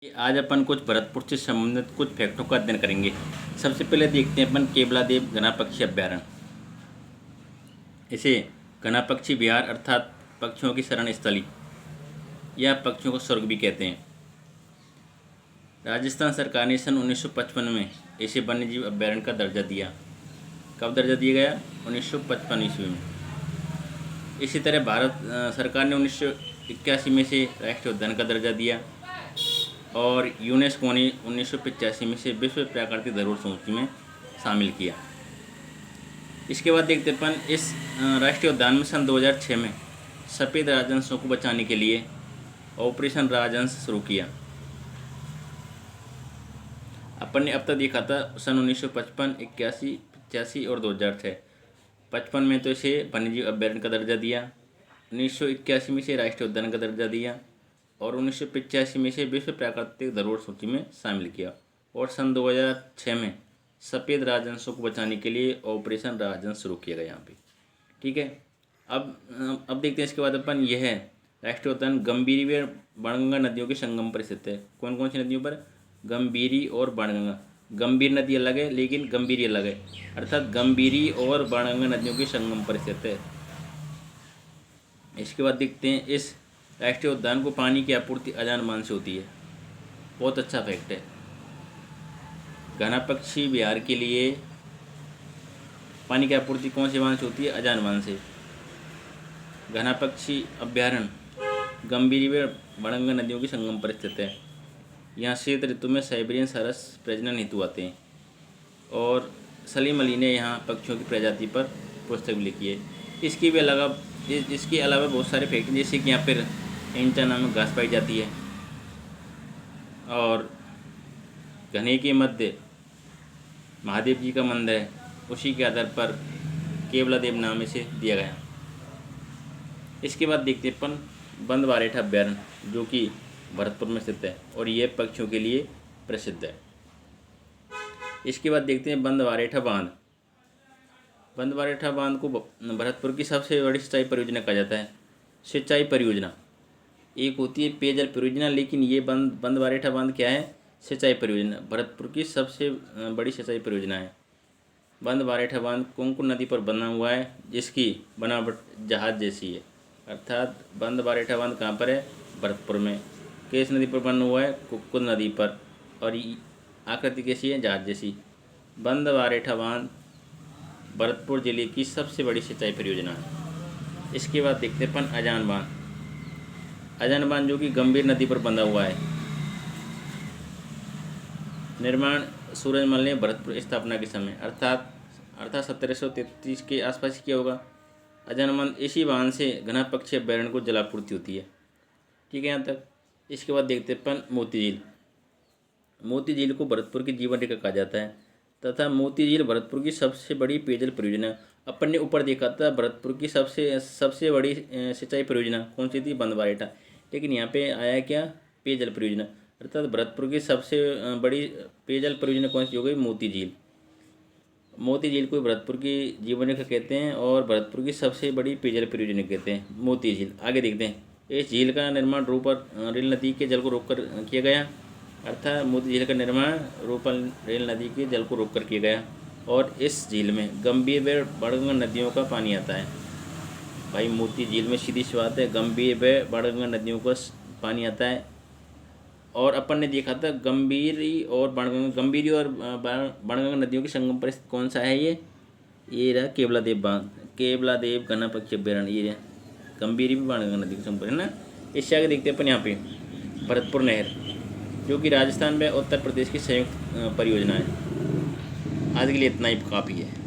आज अपन कुछ भरतपुर से संबंधित कुछ फैक्टों का अध्ययन करेंगे। सबसे पहले देखते हैं अपन केवलादेव घना पक्षी अभ्यारण्य। इसे घना पक्षी विहार अर्थात पक्षियों की शरण स्थली या पक्षियों को स्वर्ग भी कहते हैं। राजस्थान सरकार ने सन 1955 में इसे वन्यजीव अभ्यारण्य का दर्जा दिया। कब दर्जा दिया गया? 1955 ईस्वी में। इसी तरह भारत सरकार ने 1981 में से राष्ट्रीय उद्यान का दर्जा दिया और यूनेस्को ने 1985 में से विश्व प्राकृतिक धरोहर सूची में शामिल किया। इसके बाद देखते अपन इस राष्ट्रीय उद्यान में सन 2006 में सफ़ेद राजहंसों को बचाने के लिए ऑपरेशन राजहंस शुरू किया। अपन ने अब तक देखा था सन 1955, 81, 85 और 2006। 55 में तो इसे वन्यजीव अभ्यारण्य का दर्जा दिया, 1981 में से राष्ट्रीय उद्यान का दर्जा दिया और 1985 में से विश्व प्राकृतिक धरोहर सूची में शामिल किया और सन 2006 में सफ़ेद राजहंसों को बचाने के लिए ऑपरेशन राजहंस शुरू किया गया यहाँ पे। ठीक है। अब देखते हैं इसके बाद अपन यह है राष्ट्रीय उद्यान गंभीरी व बाणगंगा नदियों के संगम पर स्थित है। कौन कौन सी नदियों पर? गंभीरी और बाणगंगा। गंभीर नदी अलग है लेकिन गंभीरी अलग है, अर्थात गंभीरी और बाणगंगा नदियों के संगम पर स्थित है। इसके बाद देखते हैं इस राष्ट्रीय उद्यान को पानी की आपूर्ति अजान बांध से होती है। बहुत अच्छा फैक्ट है। घना पक्षी विहार के लिए पानी की आपूर्ति कौन से बांध से होती है? अजान बांध से। घना पक्षी अभ्यारण्य गंभीरी व बाणगंगा नदियों के संगम पर स्थित है। यहाँ शीत ऋतु में साइबेरियन सारस प्रजनन हेतु आते हैं और सलीम अली ने यहाँ पक्षियों की प्रजाति पर पुस्तक भी लिखी है। इसके अलावा बहुत सारे फैक्ट जैसे कि यहाँ पर एंचा नामक घास पाई जाती है और घने के मध्य महादेव जी का मंदिर है, उसी के आधार पर केवलादेव नाम इसे दिया गया। इसके बाद देखते हैं अपन बंदवारेठा अभ्यारण्य जो कि भरतपुर में स्थित है और यह पक्षियों के लिए प्रसिद्ध है। इसके बाद देखते हैं बंदवारेठा बांध। बंदवारेठा बांध को भरतपुर की सबसे बड़ी सिंचाई परियोजना कहा जाता है। सिंचाई परियोजना एक होती है पेयजल परियोजना, लेकिन ये बंदवारेठा बांध क्या है? सिंचाई परियोजना। भरतपुर की सबसे बड़ी सिंचाई परियोजना है। बंदवारेठा बांध कुंकुम नदी पर बना हुआ है जिसकी बनावट जहाज जैसी है, अर्थात बंदवारेठा बांध कहाँ पर है? भरतपुर में। किस नदी पर बना हुआ है? कुक्कुद नदी पर और आकृति कैसी है? जहाज जैसी। बंदवारेठा बांध भरतपुर जिले की सबसे बड़ी सिंचाई परियोजना है। इसके बाद देखते हैं अपन अजान बांध। अजान बांध जो कि गंभीर नदी पर बंधा हुआ है। निर्माण सूरजमल ने भरतपुर स्थापना के समय अर्थात 1733 के आसपास किया होगा। अजान बांध इसी बांध से घना पक्षी अभ्यारण्य को जलापूर्ति होती है। ठीक है यहाँ तक। इसके बाद देखते हैं अपन मोती झील। मोती झील को भरतपुर की जीवन रेखा कहा जाता है तथा मोती झील भरतपुर की सबसे बड़ी पेयजल परियोजना। अपन ने ऊपर देखा था भरतपुर की सबसे बड़ी सिंचाई परियोजना कौन सी थी? बंदवारेठा। लेकिन यहाँ पे आया क्या? पेयजल परियोजना, अर्थात भरतपुर की सबसे बड़ी पेयजल परियोजना कौन सी हो गई? मोती झील। मोती झील को भरतपुर की जीवन रेखा कहते हैं और भरतपुर की सबसे बड़ी पेयजल परियोजना कहते हैं मोती झील। आगे देखते हैं इस झील का निर्माण रूपर रेल नदी के जल को रोककर किया गया, अर्थात मोती झील का निर्माण रूपर रेल नदी के जल को रोककर किया गया और इस झील में गंभीर व बाणगंगा नदियों का पानी आता है। भाई मोती झील में सीधी सी बात है, गंभीर व बाणगंगा नदियों का पानी आता है। और अपन ने देखा था गंभीरी और बाणगंगा नदियों के संगम पर कौन सा है? ये रहा केवलादेव बांध, केवलादेव घना पक्षी अभ्यारण्य। ये गंभीरी भी बाणगंगा नदी के संगम पर है ना। इससे आगे देखते हैं अपन यहाँ पे भरतपुर नहर जो कि राजस्थान व उत्तर प्रदेश की संयुक्त परियोजना है। आज के लिए इतना ही काफ़ी है।